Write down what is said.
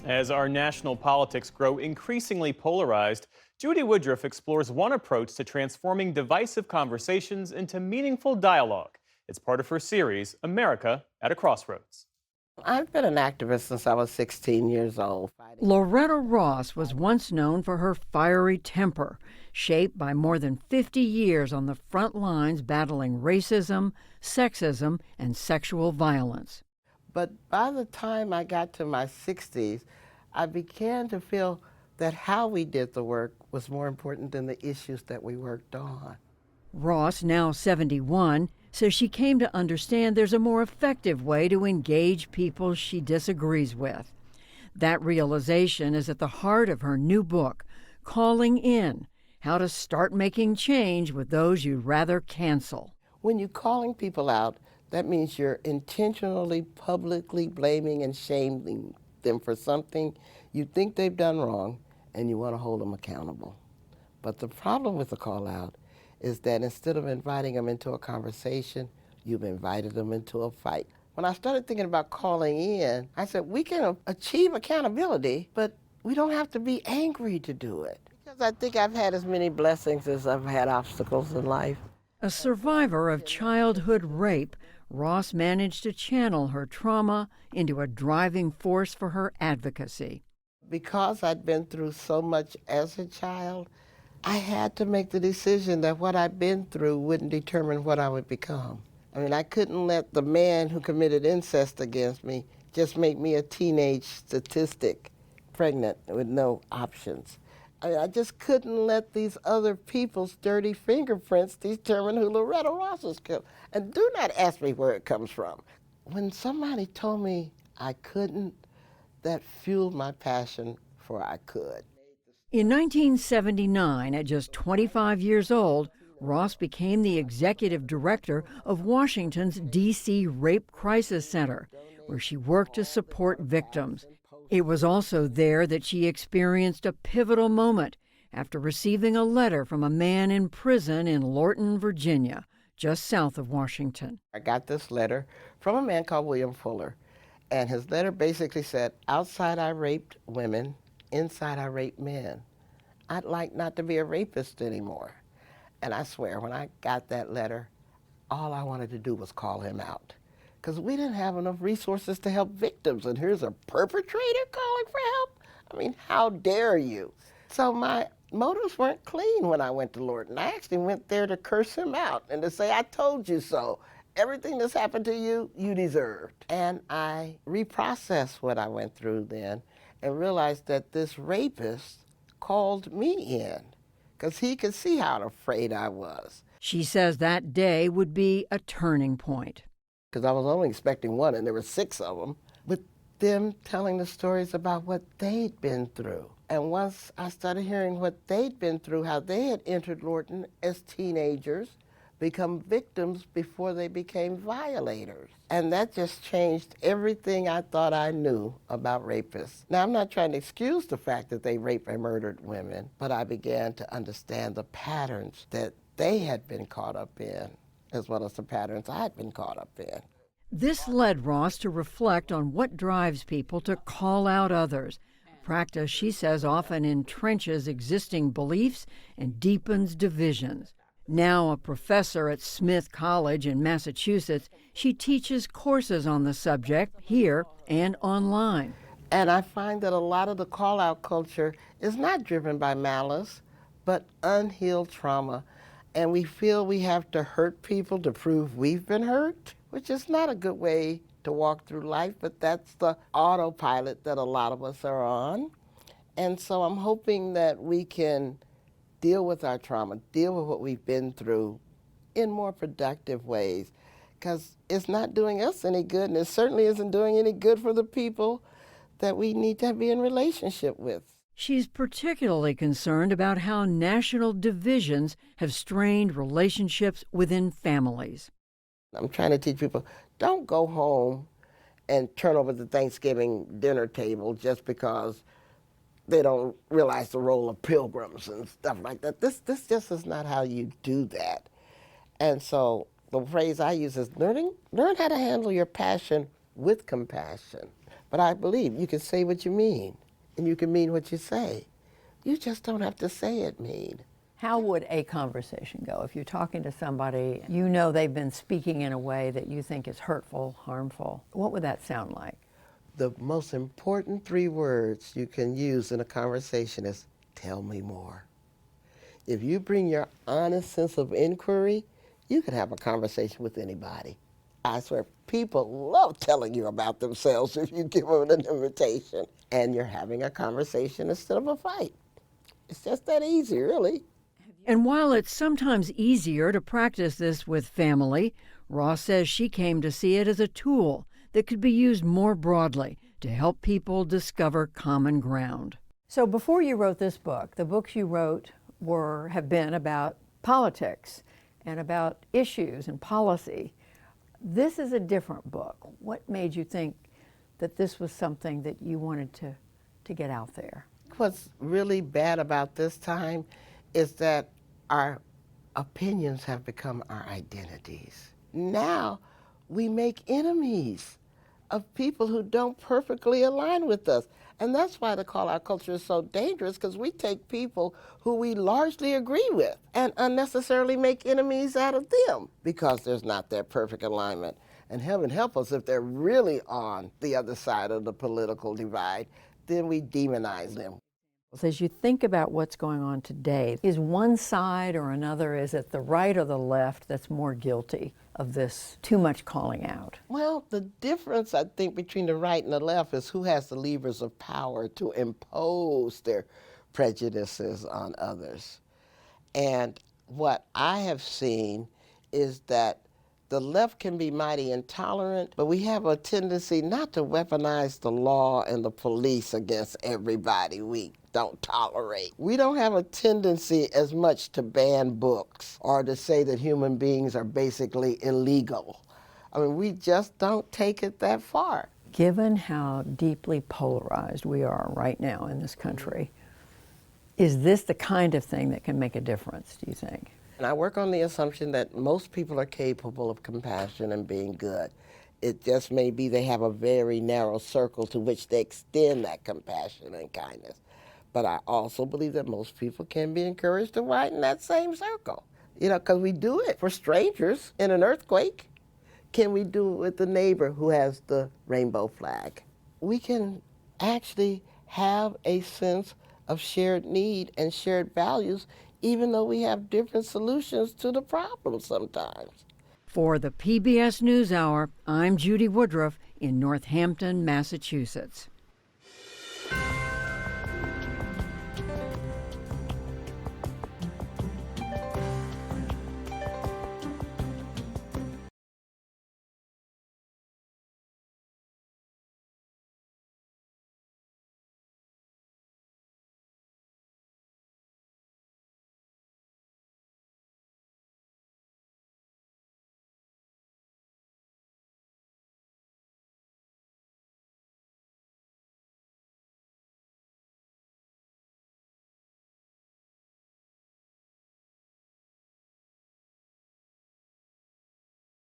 As our national politics grow increasingly polarized, Judy Woodruff explores one approach to transforming divisive conversations into meaningful dialogue. It's part of her series, America at a Crossroads. I've been an activist since I was 16 years old. Fighting. Loretta Ross was once known for her fiery temper, shaped by more than 50 years on the front lines battling racism, sexism, and sexual violence. But by the time I got to my 60s, I began to feel that how we did the work was more important than the issues that we worked on. Ross, now 71, says she came to understand there's a more effective way to engage people she disagrees with. That realization is at the heart of her new book, Calling In: How to Start Making Change with Those You'd Rather Cancel. When you're calling people out, that means you're intentionally, publicly blaming and shaming them for something you think they've done wrong, and you want to hold them accountable. But the problem with the call out is that instead of inviting them into a conversation, you've invited them into a fight. When I started thinking about calling in, I said, we can achieve accountability, but we don't have to be angry to do it. Because I think I've had as many blessings as I've had obstacles in life. A survivor of childhood rape, Ross managed to channel her trauma into a driving force for her advocacy. Because I'd been through so much as a child, I had to make the decision that what I'd been through wouldn't determine what I would become. I mean, I couldn't let the man who committed incest against me just make me a teenage statistic, pregnant with no options. I just couldn't let these other people's dirty fingerprints determine who Loretta Ross was killed. And do not ask me where it comes from. When somebody told me I couldn't, that fueled my passion for I could. In 1979, at just 25 years old, Ross became the executive director of Washington's D.C. Rape Crisis Center, where she worked to support victims. It was also there that she experienced a pivotal moment after receiving a letter from a man in prison in Lorton, Virginia, just south of Washington. I got this letter from a man called William Fuller, and his letter basically said, outside I raped women, inside I raped men. I'd like not to be a rapist anymore. And I swear, when I got that letter, all I wanted to do was call him out. Because we didn't have enough resources to help victims, and here's a perpetrator calling for help? I mean, how dare you? So my motives weren't clean when I went to Lorton. I actually went there to curse him out and to say, I told you so. Everything that's happened to you, you deserved. And I reprocessed what I went through then and realized that this rapist called me in because he could see how afraid I was. She says that day would be a turning point. Because I was only expecting one, and there were 6 of them, with them telling the stories about what they'd been through. And once I started hearing what they'd been through, how they had entered Lorton as teenagers, become victims before they became violators. And that just changed everything I thought I knew about rapists. Now, I'm not trying to excuse the fact that they raped and murdered women, but I began to understand the patterns that they had been caught up in, as well as the patterns I had been caught up in. This led Ross to reflect on what drives people to call out others, a practice she says often entrenches existing beliefs and deepens divisions. Now a professor at Smith College in Massachusetts, she teaches courses on the subject here and online. And I find that a lot of the call-out culture is not driven by malice, but unhealed trauma. And we feel we have to hurt people to prove we've been hurt, which is not a good way to walk through life, but that's the autopilot that a lot of us are on. And so I'm hoping that we can deal with our trauma, deal with what we've been through in more productive ways, because it's not doing us any good, and it certainly isn't doing any good for the people that we need to be in relationship with. She's particularly concerned about how national divisions have strained relationships within families. I'm trying to teach people, don't go home and turn over the Thanksgiving dinner table just because they don't realize the role of pilgrims and stuff like that. This just is not how you do that. And so the phrase I use is learn how to handle your passion with compassion. But I believe you can say what you mean, and you can mean what you say. You just don't have to say it mean. How would a conversation go if you're talking to somebody, you know they've been speaking in a way that you think is hurtful, harmful? What would that sound like? The most important 3 words you can use in a conversation is, tell me more. If you bring your honest sense of inquiry, you can have a conversation with anybody. I swear, people love telling you about themselves if you give them an invitation. And you're having a conversation instead of a fight. It's just that easy, really. And while it's sometimes easier to practice this with family, Ross says she came to see it as a tool that could be used more broadly to help people discover common ground. So before you wrote this book, the books you wrote have been about politics and about issues and policy. This is a different book. What made you think that this was something that you wanted to get out there? What's really bad about this time is that our opinions have become our identities. Now we make enemies of people who don't perfectly align with us. And that's why the call out culture is so dangerous, because we take people who we largely agree with and unnecessarily make enemies out of them because there's not that perfect alignment. And heaven help us if they're really on the other side of the political divide, then we demonize them. As you think about what's going on today, is one side or another, is it the right or the left that's more guilty of this too much calling out? Well, the difference, I think, between the right and the left is who has the levers of power to impose their prejudices on others. And what I have seen is that the left can be mighty intolerant, but we have a tendency not to weaponize the law and the police against everybody we don't tolerate. We don't have a tendency as much to ban books or to say that human beings are basically illegal. I mean, we just don't take it that far. Given how deeply polarized we are right now in this country, is this the kind of thing that can make a difference, do you think? And I work on the assumption that most people are capable of compassion and being good. It just may be they have a very narrow circle to which they extend that compassion and kindness. But I also believe that most people can be encouraged to widen that same circle. You know, because we do it for strangers in an earthquake. Can we do it with the neighbor who has the rainbow flag? We can actually have a sense of shared need and shared values, even though we have different solutions to the problem sometimes. For the PBS NewsHour, I'm Judy Woodruff in Northampton, Massachusetts.